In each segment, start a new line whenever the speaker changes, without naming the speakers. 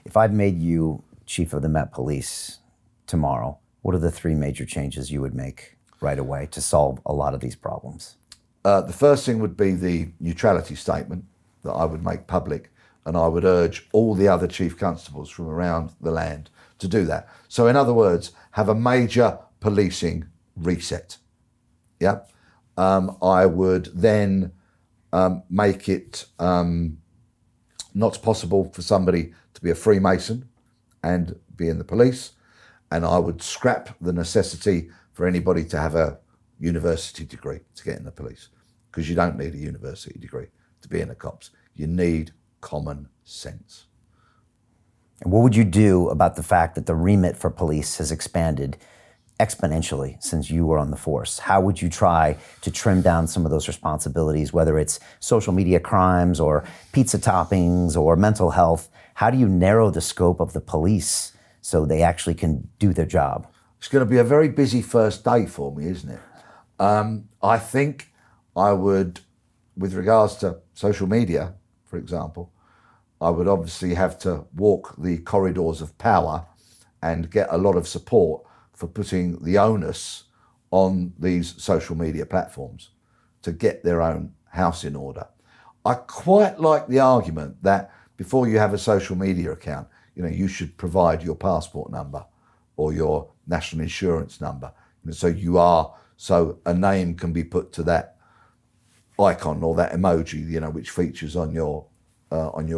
If I've made you chief of the Met Police tomorrow, what are the 3 major changes you would make right away to solve a lot of these problems?
The first thing would be the neutrality statement that I would make public, and I would urge all the other chief constables from around the land to do that. So in other words, have a major policing reset. Yeah. I would then make it not possible for somebody to be a Freemason and be in the police, and I would scrap the necessity for anybody to have a university degree to get in the police, because you don't need a university degree to be in the cops. You need common sense.
And what would you do about the fact that the remit for police has expanded exponentially since you were on the force? How would you try to trim down some of those responsibilities, whether it's social media crimes or pizza toppings or mental health? How do you narrow the scope of the police so they actually can do their job?
It's going to be a very busy first day for me, isn't it? I think I would, with regards to social media, for example, I would obviously have to walk the corridors of power and get a lot of support for putting the onus on these social media platforms to get their own house in order. I quite like the argument that before you have a social media account, you should provide your passport number or your national insurance number, so a name can be put to that icon or that emoji, which features on your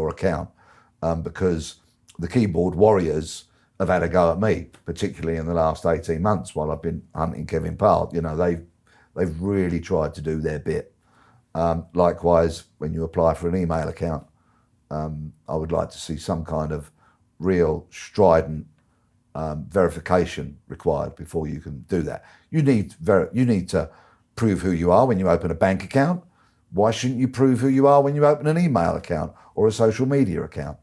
account, because the keyboard warriors have had a go at me, particularly in the last 18 months while I've been hunting Kevin Park. They've really tried to do their bit. Likewise, when you apply for an email account, I would like to see some kind of real strident verification required before you can do that. You need to prove who you are when you open a bank account. Why shouldn't you prove who you are when you open an email account or a social media account?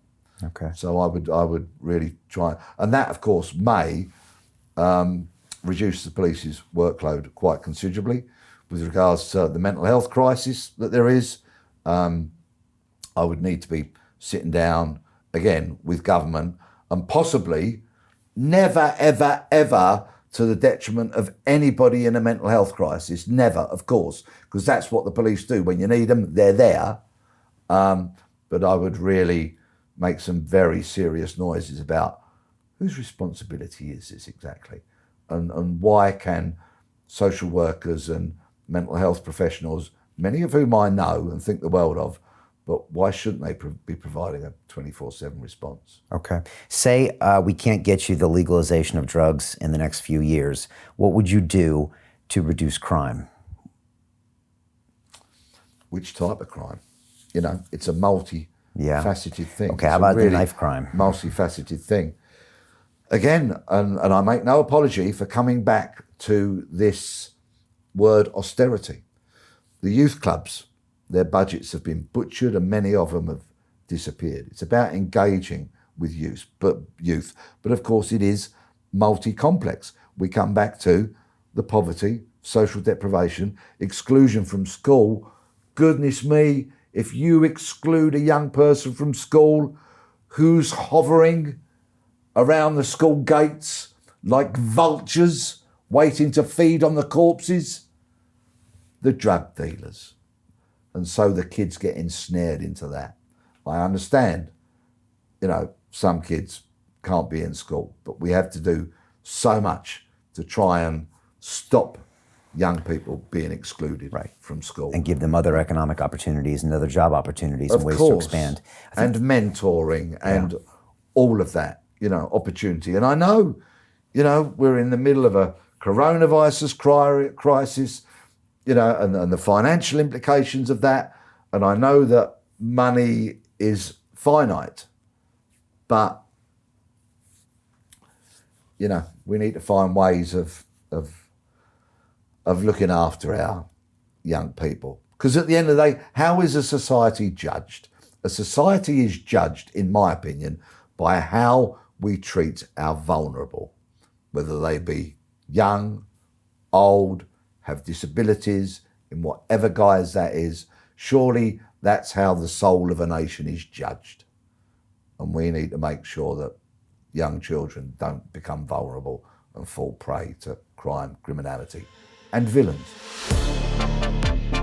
Okay.
So I would really try, and that of course may reduce the police's workload quite considerably. With regards to the mental health crisis that there is, I would need to be sitting down again with government, and possibly never, ever, ever to the detriment of anybody in a mental health crisis. Never, of course, because that's what the police do. When you need them, they're there. But I would really make some very serious noises about whose responsibility is this exactly? And why can social workers and mental health professionals, many of whom I know and think the world of, but why shouldn't they be providing a 24/7 response?
Okay. Say we can't get you the legalization of drugs in the next few years. What would you do to reduce crime?
Which type of crime? It's a multi-faceted thing.
Okay, how about the knife crime?
Multifaceted thing. Again, and I make no apology for coming back to this word austerity. The youth clubs, their budgets have been butchered and many of them have disappeared. It's about engaging with youth, but of course it is multi-complex. We come back to the poverty, social deprivation, exclusion from school. Goodness me, if you exclude a young person from school who's hovering around the school gates like vultures waiting to feed on the corpses, the drug dealers. And so the kids get ensnared into that. I understand, some kids can't be in school, but we have to do so much to try and stop young people being excluded from school.
And give them other economic opportunities and other job opportunities and ways to expand.
And mentoring and all of that, opportunity. And I know, we're in the middle of a coronavirus crisis, and the financial implications of that. And I know that money is finite, but, we need to find ways of looking after our young people. Because at the end of the day, how is a society judged? A society is judged, in my opinion, by how we treat our vulnerable, whether they be young, old, have disabilities, in whatever guise that is. Surely that's how the soul of a nation is judged. and we need to make sure that young children don't become vulnerable and fall prey to crime, criminality, and villains.